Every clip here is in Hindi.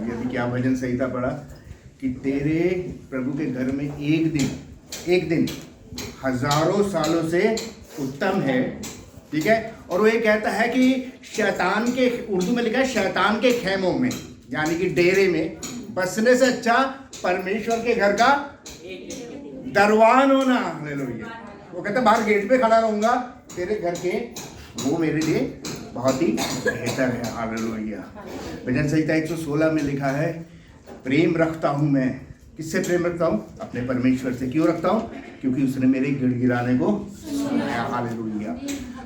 अभी क्या भजन संहिता पढ़ा कि तेरे प्रभु के घर में एक दिन हजारों सालों से उत्तम है। ठीक है, और वो ये कहता है कि शैतान के, उर्दू में लिखा है शैतान के खेमों में, यानी कि डेरे में बसने से अच्छा परमेश्वर के घर का दरवान होना। हालेलुया। वो कहता बाहर गेट पे खड़ा रहूंगा तेरे घर के, वो मेरे लिए बहुत ही बेहतर है। हालेलुया। भजन संहिता 116 में लिखा है, प्रेम रखता हूँ मैं। किससे प्रेम रखता हूँ? अपने परमेश्वर से। क्यों रखता हूँ? क्योंकि उसने मेरे गिड़गिड़ाने को सुना। हालेलुया।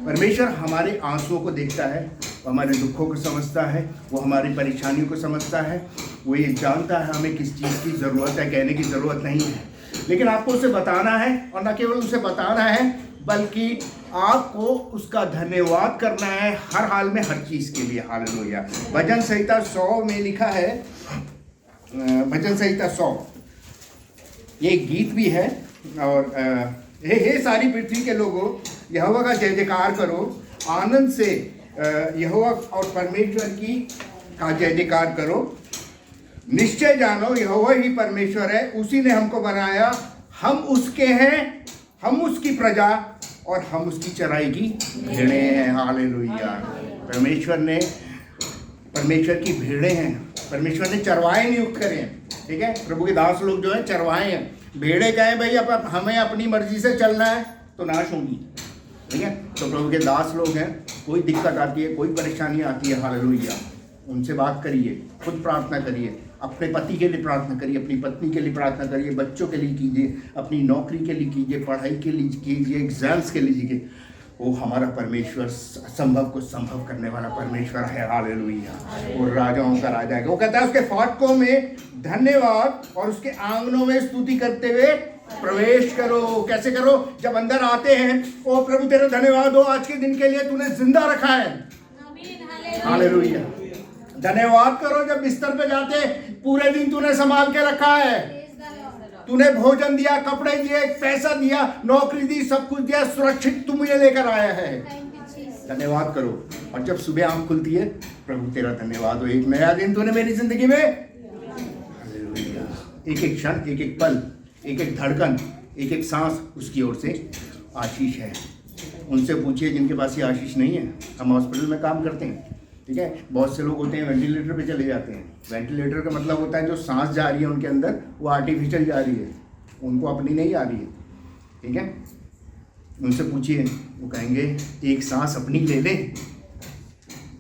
परमेश्वर हमारे आंसुओं को देखता है, वो हमारे दुखों को समझता है, वो हमारी परेशानियों को समझता है, वो ये जानता है हमें किस चीज़ की ज़रूरत है। कहने की ज़रूरत नहीं है, लेकिन आपको उसे बताना है, और न केवल उसे बताना है बल्कि आपको उसका धन्यवाद करना है हर हाल में, हर चीज़ के लिए। हालेलुया। भजन संहिता 100 में लिखा है, भजन संहिता 100 ये गीत भी है, और हे सारी पृथ्वी के लोगों, यहोवा का जय जयकार करो, आनंद से यहोवा और परमेश्वर की का जय जयकार करो। निश्चय जानो यहोवा ही परमेश्वर है, उसी ने हमको बनाया, हम उसके हैं, हम उसकी प्रजा और हम उसकी चराई की भेड़ें हैं। हालेलुया। परमेश्वर की भेड़ें हैं। परमेश्वर ने चरवाहे नियुक्त करे हैं। ठीक है, प्रभु के दास लोग जो है चरवाहे हैं। भेड़े क्या है भाई? अब हमें अपनी मर्जी से चलना है तो नाश होगी। ठीक है, तो प्रभु के दास लोग हैं, कोई दिक्कत आती है, कोई परेशानी आती है, हालेलुया, उनसे बात करिए, खुद प्रार्थना करिए, अपने पति के लिए प्रार्थना करिए, अपनी पत्नी के लिए प्रार्थना करिए, बच्चों के लिए कीजिए, अपनी नौकरी के लिए कीजिए, पढ़ाई के लिए कीजिए, एग्जाम्स के लिए कीजिए। वो हमारा परमेश्वर असंभव को संभव करने वाला परमेश्वर है। हालेलुया। और राजाओं का राजा है। वो कहता है उसके फाटकों में धन्यवाद और उसके आंगनों में स्तुति करते हुए प्रवेश करो। कैसे करो? जब अंदर आते हैं, ओ प्रभु तेरा धन्यवाद हो, आज के दिन के लिए तूने जिंदा रखा है। हालेलुया। धन्यवाद करो जब बिस्तर पे जाते, पूरे दिन तूने संभाल के रखा है, तूने भोजन दिया, कपड़े दिए, पैसा दिया, नौकरी दी, सब कुछ दिया, सुरक्षित तू मुझे लेकर आया है। धन्यवाद करो। और जब सुबह आंख खुलती है, प्रभु तेरा धन्यवाद हो, एक नया दिन तूने मेरी जिंदगी में। हालेलुया। एक एक क्षण, एक एक पल, एक एक धड़कन, एक एक सांस उसकी ओर से आशीष है। उनसे पूछिए जिनके पास ये आशीष नहीं है। हम हॉस्पिटल में काम करते हैं, ठीक है, बहुत से लोग होते हैं वेंटिलेटर पे चले जाते हैं। वेंटिलेटर का मतलब होता है जो सांस जा रही है उनके अंदर, वो आर्टिफिशियल जा रही है, उनको अपनी नहीं आ रही है। ठीक है, उनसे पूछिए, वो कहेंगे एक सांस अपनी ले ले।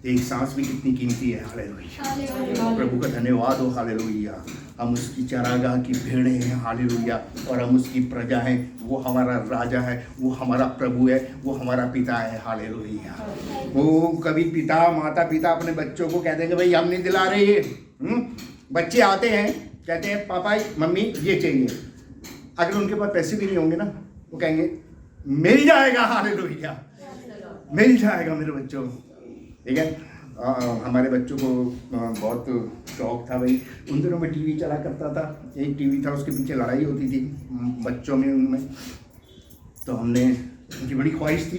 एक सांस भी कितनी कीमती है। हालेलुया। प्रभु का धन्यवाद हो। हालेलुया। हम उसकी चरागाह की भेड़ें हैं। हालेलुया। और हम उसकी प्रजा हैं। वो हमारा राजा है, वो हमारा प्रभु है, वो हमारा पिता है। हालेलुया। वो कभी पिता, माता पिता अपने बच्चों को कह देंगे भाई हम नहीं दिला रहे ये। बच्चे आते हैं, कहते हैं पापा मम्मी ये चाहिए। अगर उनके पास पैसे भी नहीं होंगे ना, वो कहेंगे मिल जाएगा। हालेलुया। मिल जाएगा मेरे बच्चों। ठीक है, हमारे बच्चों को बहुत शौक था भाई, उन दिनों में टीवी चला करता था। एक टीवी था, उसके पीछे लड़ाई होती थी बच्चों में, उनमें। तो हमने, उनकी बड़ी ख्वाहिश थी,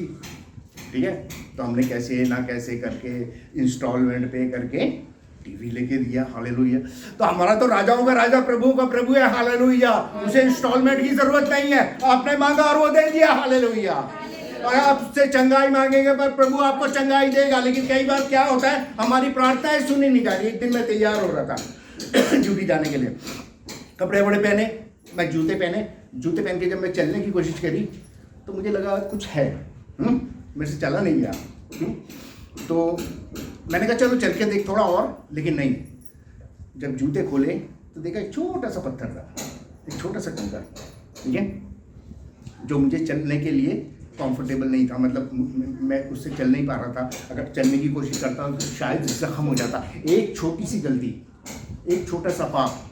ठीक है, तो हमने कैसे ना कैसे करके इंस्टॉलमेंट पे करके टीवी लेके दिया। हालेलुया। तो हमारा तो राजाओं का राजा, प्रभु का प्रभु है। हालेलुया। उसे इंस्टॉलमेंट की जरूरत नहीं है, आपने मांगा और वो दे दिया। हालेलुया। और आपसे चंगाई मांगेंगे पर प्रभु आपको चंगाई देगा। लेकिन कई बार क्या होता है, हमारी प्रार्थनाएं सुनी नहीं जा रही। एक दिन मैं तैयार हो रहा था ड्यूटी जाने के लिए, कपड़े वपड़े पहने, मैं जूते पहन के जब मैं चलने की कोशिश करी तो मुझे लगा कुछ है, मेरे से चला नहीं गया। तो मैंने कहा चलो चल के देख थोड़ा और, लेकिन नहीं। जब जूते खोले तो देखा एक छोटा सा पत्थर था, एक छोटा सा कंकर, ठीक है, जो मुझे चलने के लिए कंफर्टेबल नहीं था। मतलब मैं उससे चल नहीं पा रहा था। अगर चलने की कोशिश करता तो शायद जख्म हो जाता। एक छोटी सी गलती, एक छोटा सा पाप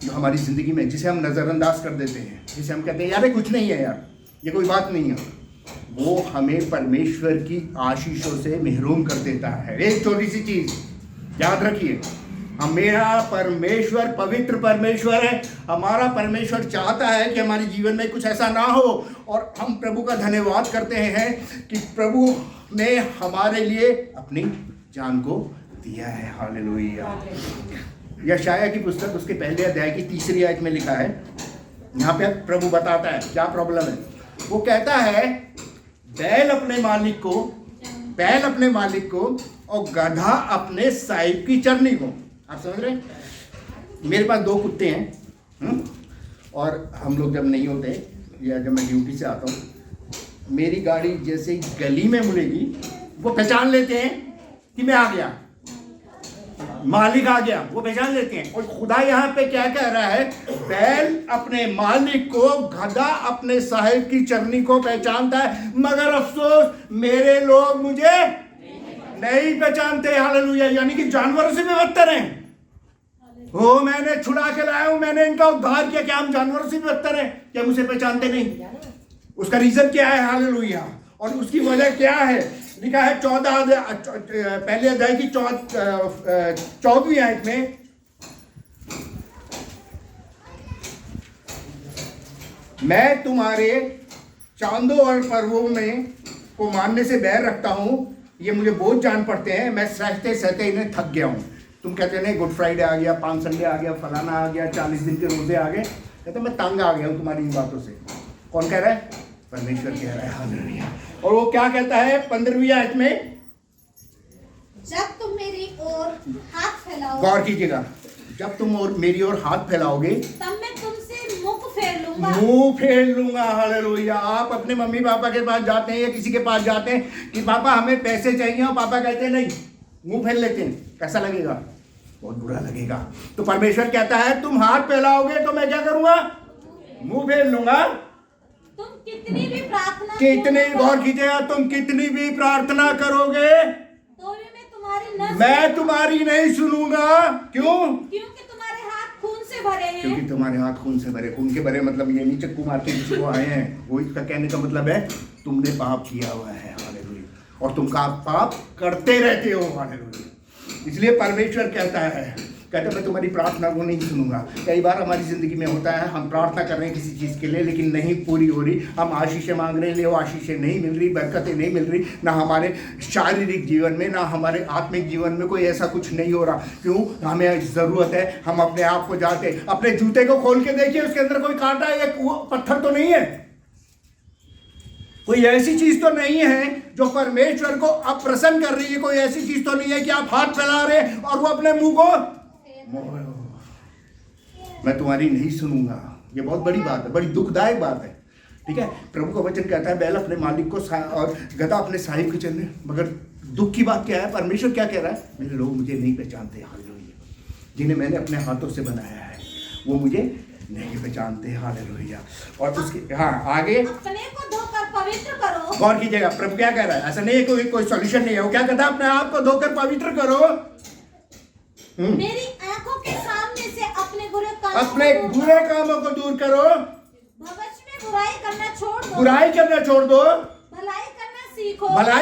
जो हमारी ज़िंदगी में, जिसे हम नज़रअंदाज कर देते हैं, जिसे हम कहते हैं यार ये कुछ नहीं है, यार ये कोई बात नहीं है, वो हमें परमेश्वर की आशीषों से महरूम कर देता है। एक छोटी सी चीज़ याद रखिए, हमारा परमेश्वर पवित्र परमेश्वर है। हमारा परमेश्वर चाहता है कि हमारे जीवन में कुछ ऐसा ना हो, और हम प्रभु का धन्यवाद करते हैं कि प्रभु ने हमारे लिए अपनी जान को दिया है। हालेलुया। यशाया की पुस्तक उसके पहले अध्याय की 3री आयत में लिखा है, यहाँ पे प्रभु बताता है क्या प्रॉब्लम है। वो कहता है बैल अपने मालिक को और गधा अपने साहिब की चरनी को। आप समझ रहे हैं? मेरे पास 2 कुत्ते हैं, और हम लोग जब नहीं होते या जब मैं ड्यूटी से आता हूँ, मेरी गाड़ी जैसे ही गली में मुड़ेगी वो पहचान लेते हैं कि मैं आ गया, मालिक आ गया, वो पहचान लेते हैं। और खुदा यहाँ पे क्या कह रहा है, बैल अपने मालिक को, गधा अपने साहिब की चरनी को पहचानता है, मगर अफसोस मेरे लोग मुझे नहीं पहचानते। हालेलुया। यानी कि जानवरों से भी बदतर हैं। हो मैंने छुड़ा के लाया हूं, मैंने इनका उद्धार किया, क्या हम जानवरों से भी बदतर हैं? क्या मुझे पहचानते नहीं? उसका रीजन क्या है? हालेलुया। और उसकी वजह क्या है? लिखा है 14 पहले अध्याय की 14वीं आयत में, मैं तुम्हारे चांदों और पर्वों में को मानने से बैर रखता हूं, ये मुझे बहुत जान पड़ते हैं, मैं सहते सहते इन्हें थक गया हूं। तुम कहते नहीं गुड फ्राइडे आ गया, पाम संडे आ गया, फलाना आ गया, 40 दिन के रोजे आ गए, कहते मैं तंग आ गया हूं तुम्हारी इन बातों से। कौन कह रहा है? परमेश्वर कह रहा है। हालेलुया। और वो क्या कहता है 15वीं आयत में, जब तुम मेरी ओर हाथ फैलाओगे, गौर कीजिएगा, जब तुम और मेरी ओर हाथ फैलाओगे तब मैं तुमसे मुख फेर लूंगा। हालेलुया। आप अपने मम्मी पापा के पास जाते हैं या किसी के पास जाते हैं कि पापा हमें पैसे चाहिए, और पापा कहते हैं नहीं, मुंह फेर लेते हैं, कैसा लगेगा? बहुत बुरा लगेगा। तो परमेश्वर कहता है तुम हाथ फैलाओगे तो मैं क्या करूंगा? मुंह फेर लूंगा। तुम कितनी भी प्रार्थना, गौर कीजिएगा, तुम कितनी भी प्रार्थना करोगे तो भी मैं तुम्हारी नहीं सुनूंगा। क्यों? क्योंकि तुम्हारे हाथ खून से भरे हैं। क्योंकि तुम्हारे हाथ खून से भरे। खून के भरे मतलब ये नहीं चक्कू मार के किसी को आए हैं, वो इसका कहने का मतलब है तुमने पाप किया हुआ है। हालेलुया। और तुम का पाप करते रहते हो। हालेलुया। इसलिए परमेश्वर कहता है मैं तुम्हारी प्रार्थना को नहीं सुनूंगा। कई बार हमारी जिंदगी में होता है, हम प्रार्थना कर रहे हैं किसी चीज़ के लिए लेकिन नहीं पूरी हो रही, हम आशीषें मांग रहे हैं, वो आशीषें नहीं मिल रही, बरकतें नहीं मिल रही, ना हमारे शारीरिक जीवन में ना हमारे आत्मिक जीवन में कोई ऐसा कुछ नहीं हो रहा। क्यों? हमें ज़रूरत है, हम अपने आप को जाते, अपने जूते को खोल के देखिए, उसके अंदर कोई कांटा या पत्थर तो नहीं है, कोई ऐसी चीज तो नहीं है जो परमेश्वर को अप्रसन्न कर रही है, कोई ऐसी चीज तो नहीं है कि आप हाथ फैला रहे हैं और वो अपने मुंह को मैं तुम्हारी नहीं सुनूंगा। ये बहुत बड़ी बात है, बड़ी दुखदायक बात है। ठीक है, प्रभु का वचन कहता है बैल अपने मालिक को और गधा अपने साहिब को चलने। मगर दुख की बात क्या है? परमेश्वर क्या कह रहा है? मेरे लोग मुझे नहीं पहचानते। हालेलुया। जिन्हें मैंने अपने हाथों से बनाया है वो मुझे नहीं पहचानते। हालेलुया। और उसके आगे अपने को धोकर पवित्र करो। गौर कीजिएगा, प्रभु क्या कह रहा है? ऐसा नहीं है कोई सॉल्यूशन नहीं है। वो क्या कहता है? अपने आप को धोकर पवित्र करो। मेरी आंखों के सामने से अपने बुरे कामों को दूर करो। भविष्य में बुराई करना छोड़ दो। भलाई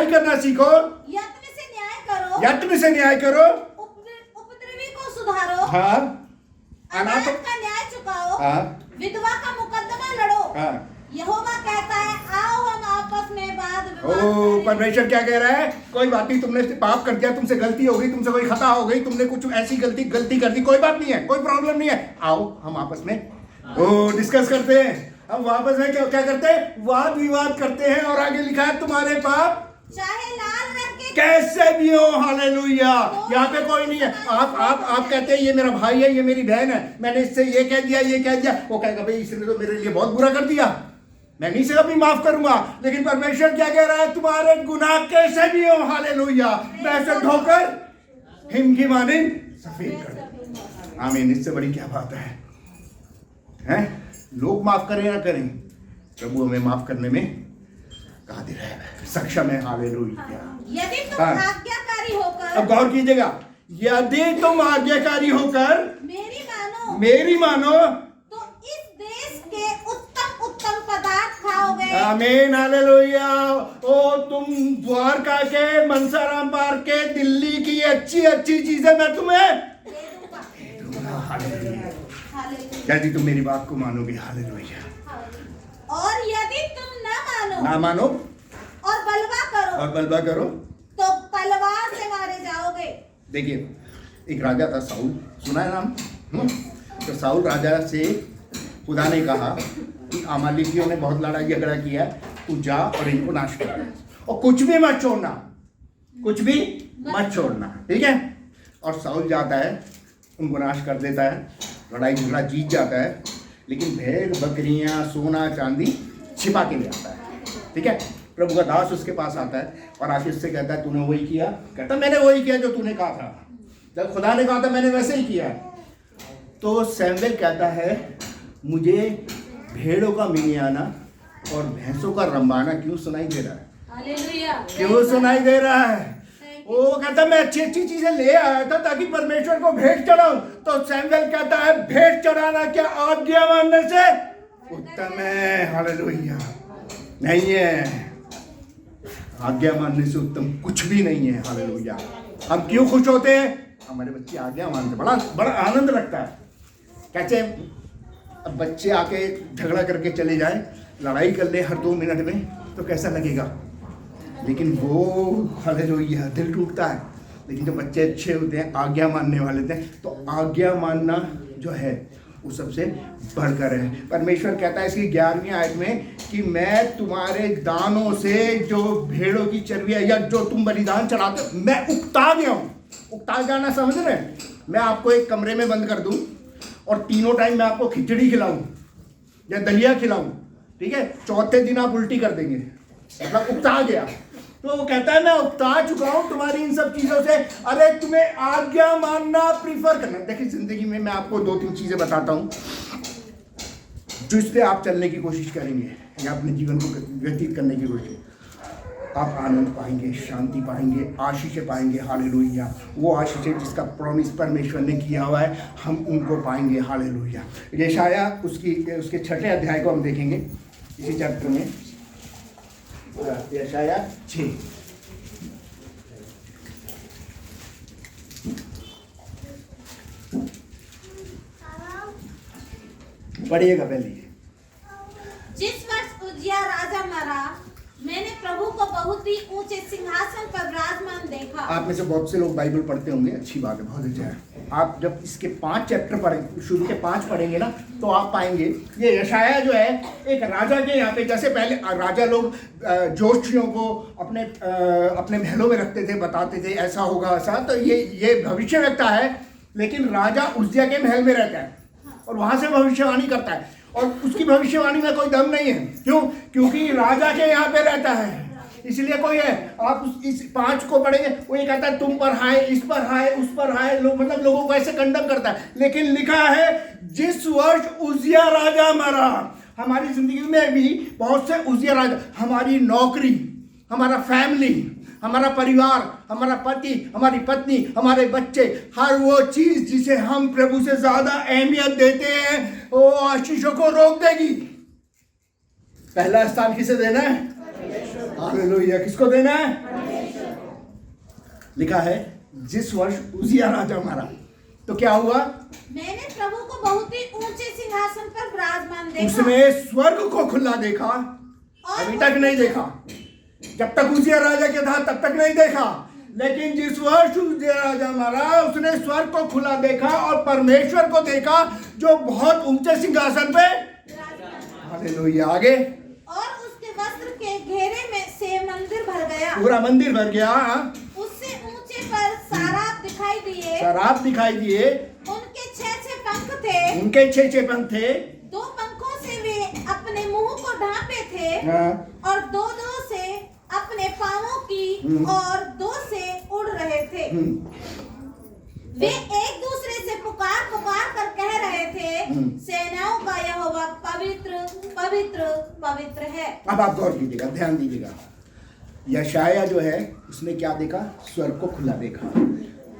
करना सीखो। यत्न से न्याय करो। उपद्रवी को सुधारो। हाँ। अनाथ का न्याय चुकाओ। हाँ। विधवा का मुकदमा लड़ो। हाँ। यहोवा कहता है आओ हम आपस में वाद विवाद करें। परमेश्वर क्या कह रहा है? कोई बात नहीं, तुमने पाप कर दिया, तुमसे गलती हो गई, तुमसे कोई खता हो गई, तुमने कुछ ऐसी गलती कर दी, कोई बात नहीं है, कोई प्रॉब्लम नहीं है। आओ हम आपस में डिस्कस करते हैं। हम आपस में क्या करते हैं? वाद विवाद करते हैं। और आगे लिखा है तुम्हारे पाप चाहे लाल रंग के कैसे भी हो। हालेलुया। यहाँ पे कोई नहीं है। आप कहते हैं ये मेरा भाई है, ये मेरी बहन है, मैंने इससे ये कह दिया, वो कहेगा भाई इसने तो मेरे लिए बहुत बुरा कर दिया, मैं नहीं से कभी माफ करूंगा। लेकिन परमेश्वर क्या कह रहा है? तुम्हारे गुनाह कैसे भी हो। हालेलुया। मैं ऐसे धोकर हिम की मानिंद सफेद कर दूं। आमीन। इससे बड़ी क्या बात है? हैं? लोग माफ करें ना करें, प्रभु हमें माफ करने में कादिर है, सक्षम है। हालेलुया। यदि तुम आज्ञाकारी होकर, अब गौर कीजिएगा, यदि तुम आज्ञाकारी होकर मेरी मानो तो इस देश के उत्तम पदार्थ खाओगे। आमीन। हालेलुया। ओ तुम द्वारका के, मनसाराम पार्क के, दिल्ली की अच्छी चीजें मैं तुम्हें दे दूंगा। हालेलुया। यदि तुम मेरी बात को मानोगे। हालेलुया। और यदि तुम ना मानो और बलवा करो तो तलवार से मारे जाओगे। देखिए, एक राजा था साउल, सुना है नाम? तो साउल राजा से खुदा ने कहा कि अमालेकियों ने बहुत लड़ाई झगड़ा किया, तू जा और इनको नाश कर, और कुछ भी मत छोड़ना, कुछ भी मत छोड़ना, ठीक है? और साउल जाता है, उनको नाश कर देता है, लड़ाई झगड़ा जीत जाता है, लेकिन भेड़ बकरियां सोना चांदी छिपा के ले आता है, ठीक है? प्रभु का दास उसके पास आता है और आके उससे कहता है, तूने वही किया? कहता मैंने वही किया जो तूने कहा था, जब खुदा ने कहा था मैंने वैसे ही किया। तो सैमुएल कहता है, मुझे भेड़ों का मिनियाना और भैंसों का रंबाना क्यों सुनाई दे रहा है? हालेलुया। क्यों सुनाई दे रहा है? वो कहता मैं अच्छी अच्छी चीजें ले आया था ताकि परमेश्वर को भेंट चढ़ाऊं। तो सैमुएल कहता है, भेंट चढ़ाना क्या आज्ञा मानने से उत्तम है? हालेलुया। नहीं है, आज्ञा मानने से उत्तम कुछ भी नहीं है। हालेलुया। हम क्यों खुश होते हैं? हमारे बच्चे आज्ञा मानते, बड़ा बड़ा आनंद लगता है। कैसे? अब बच्चे आके झगड़ा करके चले जाएं, लड़ाई कर ले हर 2 मिनट में, तो कैसा लगेगा? लेकिन वो हालेलुया दिल टूटता है। लेकिन जो बच्चे अच्छे होते हैं, आज्ञा मानने वाले होते हैं, तो आज्ञा मानना जो है वो सबसे बढ़कर है। परमेश्वर कहता है इसकी 11वीं आयत में कि मैं तुम्हारे दानों से जो भेड़ों की चर्बी या जो तुम बलिदान चढ़ाते हो, मैं उकता गया हूँ। उकता जाना समझ रहे हैं? मैं आपको एक कमरे में बंद कर दूँ और तीनों टाइम मैं आपको खिचड़ी खिलाऊं या दलिया खिलाऊं, ठीक है? चौथे दिन आप उल्टी कर देंगे, मतलब उकता गया। तो वो कहता है मैं उकता चुका हूं तुम्हारी इन सब चीजों से। अरे तुम्हें आज्ञा मानना प्रीफर करना। देखिए जिंदगी में मैं आपको 2-3 चीजें बताता हूं जो इस पे आप चलने की कोशिश करेंगे या अपने जीवन को व्यतीत करने की कोशिश, आप आनंद पाएंगे, शांति पाएंगे, आशीषें पाएंगे। हालेलुया। वो आशीषें जिसका प्रॉमिस परमेश्वर ने किया हुआ है, हम उनको पाएंगे। हालेलुया। यशाया उसके 6 अध्याय को हम देखेंगे इसी चैप्टर में, यशाया 6। पढ़िएगा पहले। जिस वर्ष उज्जिया राजा मरा, मैंने प्रभु को बहुत ही ऊंचे सिंहासन पर विराजमान देखा। आप में से बहुत से लोग बाइबल पढ़ते होंगे, अच्छी बात है, बहुत अच्छा है। आप जब इसके 5 चैप्टर पढ़ेंगे, शुरू के 5 पढ़ेंगे ना, तो आप पाएंगे ये यशाया जो है एक राजा के यहाँ पे, जैसे पहले राजा लोग जोशियों को अपने महलों में रखते थे, बताते थे ऐसा होगा ऐसा, तो ये भविष्य व्यक्ता है। लेकिन राजा उज्जिया के महल में रहता है और वहां से भविष्यवाणी करता है, और उसकी भविष्यवाणी में कोई दम नहीं है। क्यों? क्योंकि राजा के यहाँ पे रहता है, इसलिए कोई है। आप इस 5 को पढ़ेंगे, वो ये कहता है तुम पर हाय, इस पर हाय, उस पर हाय, मतलब लोगों को ऐसे कंडम करता है। लेकिन लिखा है जिस वर्ष उज्जिया राजा मरा। हमारी जिंदगी में भी बहुत से उज्जिया राजा, हमारी नौकरी, हमारा फैमिली, हमारा परिवार, हमारा पति, हमारी पत्नी, हमारे बच्चे, हर वो चीज जिसे हम प्रभु से ज्यादा अहमियत देते हैं, वो आशीषों को रोक देगी। पहला स्थान किसे देना है? हालेलुया। किसको देना है? लिखा है जिस वर्ष उज्जिया राजा मरा, तो क्या हुआ? मैंने प्रभु को बहुत ही ऊंचे सिंहासन पर विराजमान देखा। उसने स्वर्ग को खुला देखा, अभी तक नहीं देखा। जब तक उज्जिया राजा के था तब तक नहीं देखा, लेकिन जिस वर्ष उज्जिया राजा मरा, उसने स्वर्ग को खुला देखा और परमेश्वर को देखा जो बहुत ऊंचे सिंहासन पे। हालेलुया। आगे, और उसके वस्त्र के घेरे में से मंदिर भर गया, पूरा मंदिर भर गया। उससे ऊंचे पर सराब दिखाई दिए, शराब दिखाई दिए। उनके 6 पंख थे, उनके 6 पंख थे। 2 पंखों से वे अपने मुंह को ढांपे थे, और 2-2 से अपने पांवों की और 2 से उड़ रहे थे। वे एक दूसरे से पुकार कर कह रहे थे, सेनाओं का यहोवा पवित्र पवित्र पवित्र है। अब आप गौर कीजिएगा, ध्यान दीजिएगा। यशाया जो है उसने क्या देखा? स्वर्ग को खुला देखा।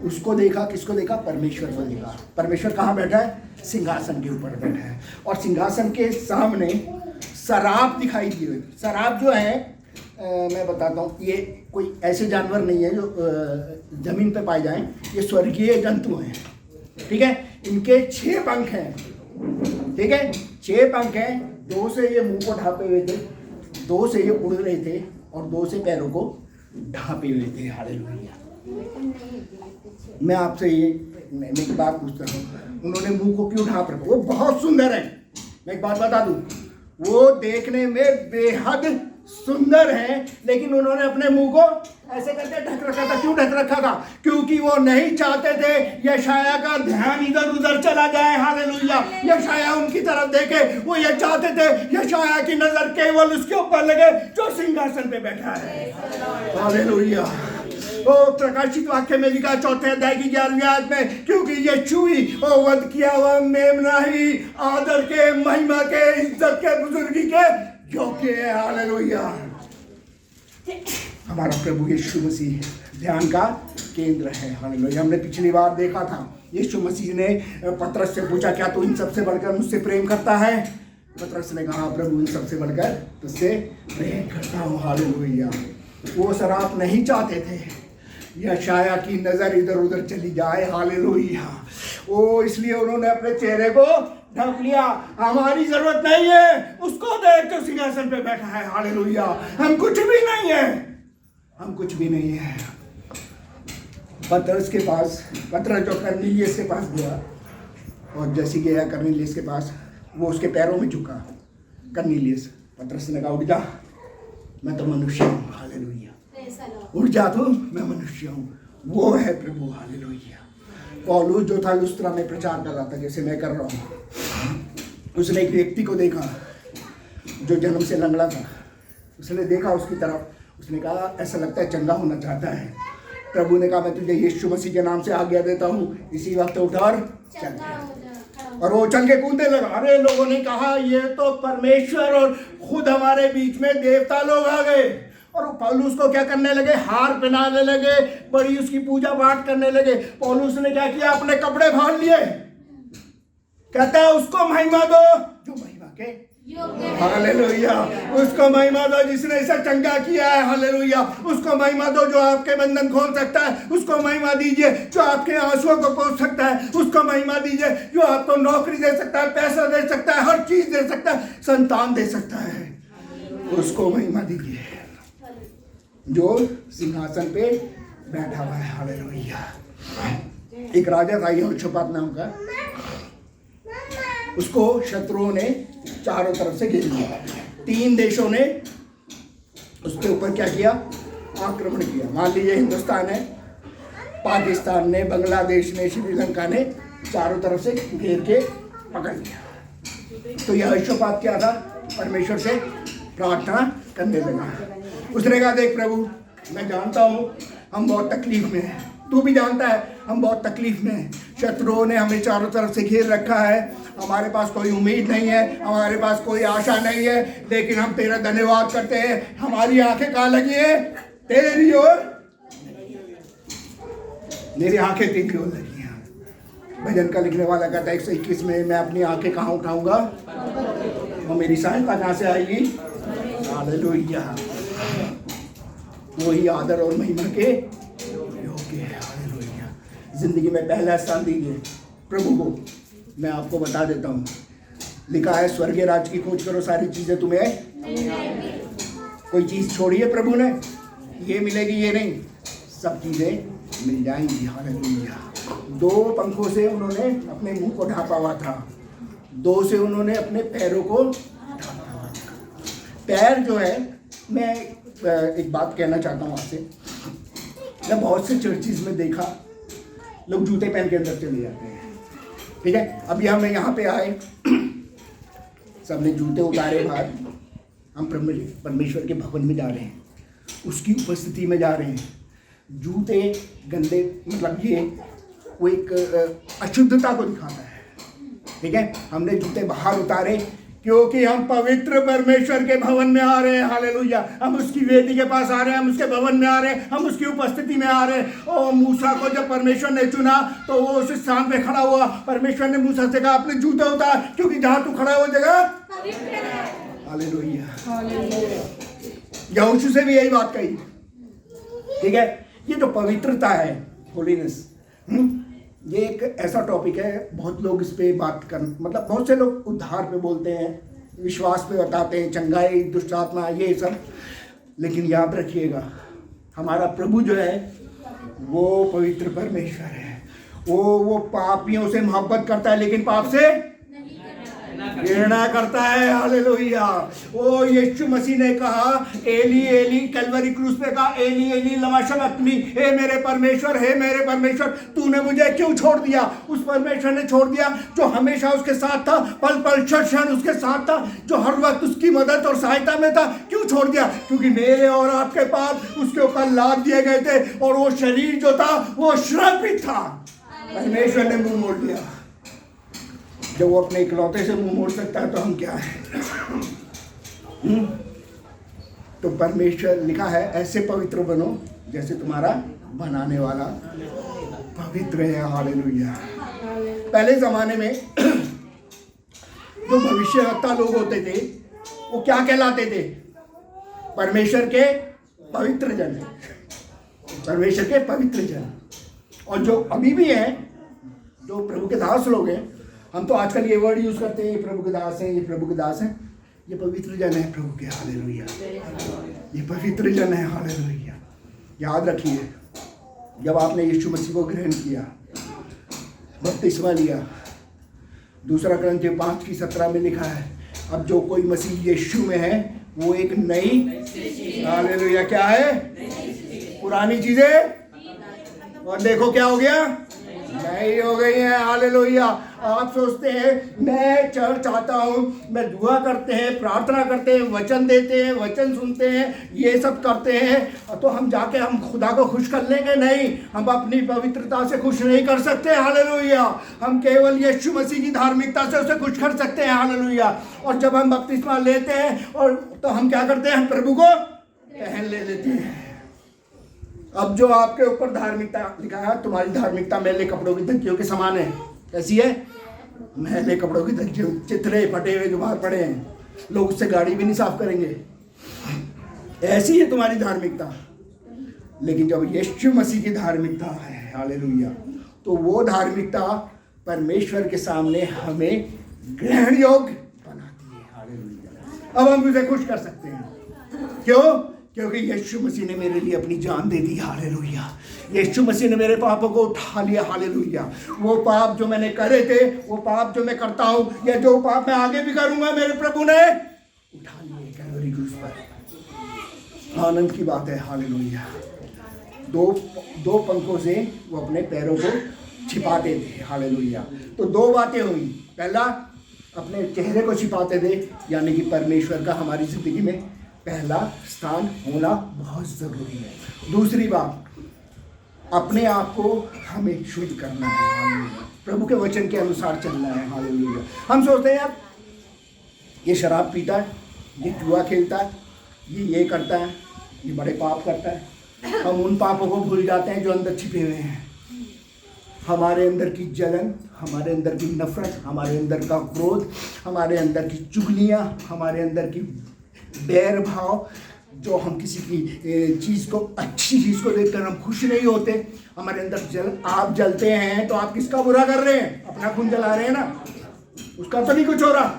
उसको देखा, किसको देखा? परमेश्वर को देखा। परमेश्वर कहाँ बैठा है? सिंहासन के ऊपर बैठा है, और सिंहासन के सामने शराब दिखाई दी हुई। शराब जो है मैं बताता हूँ, ये कोई ऐसे जानवर नहीं है जो जमीन पे पाए जाएं, ये स्वर्गीय जंतु हैं, ठीक है? इनके 6 पंख हैं, ठीक है? 6 पंख हैं। 2 से ये मुंह को ढांपे हुए थे, 2 से ये उड़ रहे थे, और 2 से पैरों को ढांपे हुए थे। हालेलुया। मैं आपसे ये मैं एक बात पूछता हूँ, उन्होंने मुंह को क्यों ढांप रखा? वो बहुत सुंदर है। मैं एक बात बता दूं, वो देखने में बेहद सुंदर है, लेकिन उन्होंने अपने मुंह को ऐसे करके ढक रखा था। क्यों ढक रखा था? क्योंकि वो नहीं चाहते थे यशाया का ध्यान इधर उधर चला जाए। हालेलुया। यशाया उनकी तरफ देखे, वो ये चाहते थे यशाया की नजर केवल उसके ऊपर लगे जो सिंहासन पे बैठा है। हालेलुया। ओ प्रकाशित वाक्य में लिखा 4 अध्याय की 11वीं आयत में, क्योंकि ये चुई और वध किया हुआ मेमना ही आदर के, महिमा के, इज्जत के, बुजुर्गी के योग्य है। हालेलुया। हमारा प्रभु यीशु मसीह ध्यान का केंद्र है। हालेलुया। हमने पिछली बार देखा था, यीशु मसीह ने पतरस से पूछा, क्या तू इन सबसे बढ़कर मुझसे प्रेम करता है? पतरस ने कहा, प्रभु इन सबसे बढ़कर तुझसे प्रेम करता हूँ। हालेलुया। वो शराब नहीं चाहते थे यशाया की नजर इधर उधर चली जाए। हालेलुया। वो इसलिए उन्होंने अपने चेहरे को ढक लिया। हमारी जरूरत नहीं है उसको देख जो सिंहासन पे बैठा है। हालेलुया। हम कुछ भी नहीं है, हम कुछ भी नहीं है। पतरस के पास, पतरस जो कर्नेलियस के पास गया, और जैसे गया कर्नेलियस के पास, वो उसके पैरों में झुका। कर्नेलियस, पतरस ने कहा, उठ जा, मैं तो मनुष्य हूँ। हालेलुया। उठ जा, तो मैं मनुष्य हूँ। वो है प्रभु। हालेलुया। पौलुस जो था लुस्त्रा में प्रचार कर रहा था, जैसे मैं कर रहा हूँ। उसने एक व्यक्ति को देखा जो जन्म से लंगड़ा था। उसने देखा उसकी तरफ, उसने कहा, ऐसा लगता है चंगा होना चाहता है। प्रभु ने कहा, मैं तुझे यीशु मसीह के नाम से आज्ञा देता हूँ, इसी वक्त उठ और चल। और वो चल के कूदने लगा। अरे लोगों ने कहा, ये तो परमेश्वर और खुद हमारे बीच में देवता लोग आ गए। और पौलुस को क्या करने लगे? हार पहनाने लगे, बड़ी उसकी पूजा पाठ करने लगे। पौलुस ने क्या किया? अपने कपड़े फाड़ लिए। कहता है, उसको महिमा दो जो महिमा के योग्य है। हालेलुया। उसको महिमा दो जिसने इसे चंगा किया है। हालेलुया। उसको महिमा दो जो आपके बंधन खोल सकता है। उसको महिमा दीजिए जो आपके आंसुओं को पोंछ सकता है। उसको महिमा दीजिए जो आपको नौकरी दे सकता है, पैसा दे सकता है, हर चीज दे सकता है, संतान दे सकता है। उसको महिमा दीजिए जो सिंहासन पे बैठा हुआ है। हालेलुया। एक राजा था यहोशापात नाम का, उसको शत्रुओं ने चारों तरफ से घेर लिया। 3 देशों ने उसके ऊपर क्या किया? आक्रमण किया। मान लीजिए हिंदुस्तान है, पाकिस्तान ने, बांग्लादेश ने, श्रीलंका ने चारों तरफ से घेर के पकड़ लिया। तो यहोशापात क्या था? परमेश्वर से प्रार्थना करने लगा। उसने कहा, देख प्रभु, मैं जानता हूँ हम बहुत तकलीफ में हैं, तू भी जानता है हम बहुत तकलीफ में हैं। शत्रुओं ने हमें चारों तरफ से घेर रखा है, हमारे पास कोई उम्मीद नहीं है, हमारे पास कोई आशा नहीं है, लेकिन हम तेरा धन्यवाद करते हैं। हमारी आंखें कहाँ लगी है? तेरी ओर। मेरी आंखें तेरी ओर लगी हैं। भजन का लिखने वाला कहता है 121 में, मैं अपनी आंखें कहाँ उठाऊंगा और मेरी सहायता कहाँ से आएगी? हालेलुया। वही आदर और महिमा के योग्य है। हालेलुया। जिंदगी में पहला स्थान दीजिए प्रभु को। मैं आपको बता देता हूँ, लिखा है स्वर्गीय राज्य की खोज करो, सारी चीजें तुम्हें, कोई चीज छोड़ी है प्रभु ने? ये मिलेगी ये नहीं, सब चीजें मिल जाएंगी। हालेलुया। 2 पंखों से उन्होंने अपने मुंह को ढांपा हुआ था, 2 से उन्होंने अपने पैरों को ढांपा हुआ था। पैर जो है, मैं एक बात कहना चाहता हूँ आपसे। मैं बहुत से चर्चिज में देखा लोग जूते पहन के अंदर चले जाते हैं, ठीक है। अभी हम यहाँ पे आए, सबने जूते उतारे बाहर, हम परमेश्वर के भवन में जा रहे हैं, उसकी उपस्थिति में जा रहे हैं। जूते गंदे, मतलब ये वो एक अशुद्धता को दिखाता है, ठीक है। हमने जूते बाहर उतारे क्योंकि हम पवित्र परमेश्वर के भवन में आ रहे हैं। हालेलुया। हम उसकी वेदी के पास आ रहे हैं, हम उसके भवन में आ रहे हैं, हम उसकी उपस्थिति में आ रहे हैं। और मूसा को जब परमेश्वर ने चुना तो वो उस स्थान पे खड़ा हुआ। परमेश्वर ने मूसा से कहा, अपने जूते उतार, क्योंकि जहां तू खड़ा हो जगह पवित्र है। हालेलुया। यहोशू से भी यही बात कही, ठीक है। ये जो पवित्रता है, होलीनेस, ये एक ऐसा टॉपिक है, बहुत लोग इस पे बात कर, मतलब बहुत से लोग उद्धार पे बोलते हैं, विश्वास पे बताते हैं, चंगाई, दुष्ट आत्मा, ये सब। लेकिन याद रखिएगा, हमारा प्रभु जो है वो पवित्र परमेश्वर है। वो पापियों से मोहब्बत करता है लेकिन पाप से घृणा करता है। हालेलुया। ओ यीशु मसीह ने कहा, एली एली, कलवरी क्रूस पे कहा, एली एली लमा शबक्तनी, हे मेरे परमेश्वर तूने मुझे क्यों छोड़ दिया। उस परमेश्वर ने छोड़ दिया जो हमेशा उसके साथ था, पल पल क्षण क्षण उसके साथ था, जो हर वक्त उसकी मदद और सहायता में था। क्यों छोड़ दिया? क्योंकि मेरे और आपके पाप उसके ऊपर लाद दिए गए थे और वो शरीर जो था वो श्रापित था। परमेश्वर ने मुंह मोड़ लिया। जब वो अपने इकलौते से मुंह मोड़ सकता है तो हम क्या है? तो परमेश्वर लिखा है, ऐसे पवित्र बनो जैसे तुम्हारा बनाने वाला पवित्र है। हालेलुया। पहले जमाने में जो भविष्यवक्ता लोग होते थे वो क्या कहलाते थे? परमेश्वर के पवित्र जन। परमेश्वर के पवित्र जन। और जो अभी भी हैं, जो प्रभु के दास लोग हैं, हम तो आजकल ये वर्ड यूज करते हैं, ये प्रभु के दास हैं, ये प्रभु के दास हैं। ये पवित्र जन है प्रभु के। हालेलुया। ये पवित्र जन है। हालेलुया। याद रखिए, जब आपने यीशु मसीह को ग्रहण किया, बपतिस्मा लिया, 2 कोरिन्थियों 5:17 में लिखा है, अब जो कोई मसीह यीशु में है वो एक नई, हालेलुया, क्या है? पुरानी चीजें और देखो क्या हो गया, नई हो गई है। हालेलुया। आप सोचते हैं मैं चर्च आता हूँ, मैं दुआ करते हैं, प्रार्थना करते हैं, वचन देते हैं, वचन सुनते हैं, ये सब करते हैं तो हम जाके हम खुदा को खुश कर लेंगे? नहीं, हम अपनी पवित्रता से खुश नहीं कर सकते। हालेलुया। हम केवल यीशु मसीह की धार्मिकता से उसे खुश कर सकते हैं। हालेलुया। और जब हम बपतिस्मा लेते हैं और तो हम क्या करते हैं? हम प्रभु को पहन ले लेते हैं। अब जो आपके ऊपर धार्मिकता लिखा है, तुम्हारी धार्मिकता मैले कपड़ों की धज्जियों के समान है। कैसी है? मैले कपड़ों की धज्जियों, चिथड़े फटे हुए जो बाहर पड़े हैं, लोग उससे गाड़ी भी नहीं साफ करेंगे। ऐसी है तुम्हारी धार्मिकता। लेकिन जब यीशु मसीह की धार्मिकता है, हालेलुया, तो वो धार्मिकता परमेश्वर के सामने हमें ग्रहण योग्य बनाती है। हालेलुया। अब हम उसे खुश कर सकते हैं। क्यों? क्योंकि यीशु मसीह ने मेरे लिए अपनी जान दे दी। हालेलुया। यीशु मसीह ने मेरे पापों को उठा लिया। हालेलुया। वो पाप जो मैंने करे थे, वो पाप जो मैं करता हूँ, या जो पाप मैं आगे भी करूंगा, मेरे प्रभु ने उठा लिए कैलवरी क्रूस पर। आनंद की बात है। हालेलुया। दो पंखों से वो अपने पैरों को छिपाते थे। हालेलुया। तो 2 बातें हुई। पहला, अपने चेहरे को छिपाते थे, यानी कि परमेश्वर का हमारी जिंदगी में पहला स्थान होना बहुत ज़रूरी है। दूसरी बात, अपने आप को हमें शुद्ध करना है। हालेलुया। प्रभु के वचन के अनुसार चलना है। हालेलुया। हम सोचते हैं यार, ये शराब पीता है, ये जुआ खेलता है, ये करता है, ये बड़े पाप करता है। हम उन पापों को भूल जाते हैं जो अंदर छिपे हुए हैं। हमारे अंदर की जलन, हमारे अंदर की नफरत, हमारे अंदर का क्रोध, हमारे अंदर की चुगलियाँ, हमारे अंदर की बैर भाव, जो हम किसी की चीज़ को, अच्छी चीज़ को देखकर हम खुश नहीं होते, हमारे अंदर आप जलते हैं तो आप किसका बुरा कर रहे हैं? अपना खून जला रहे हैं ना। उसका तो नहीं कुछ हो रहा।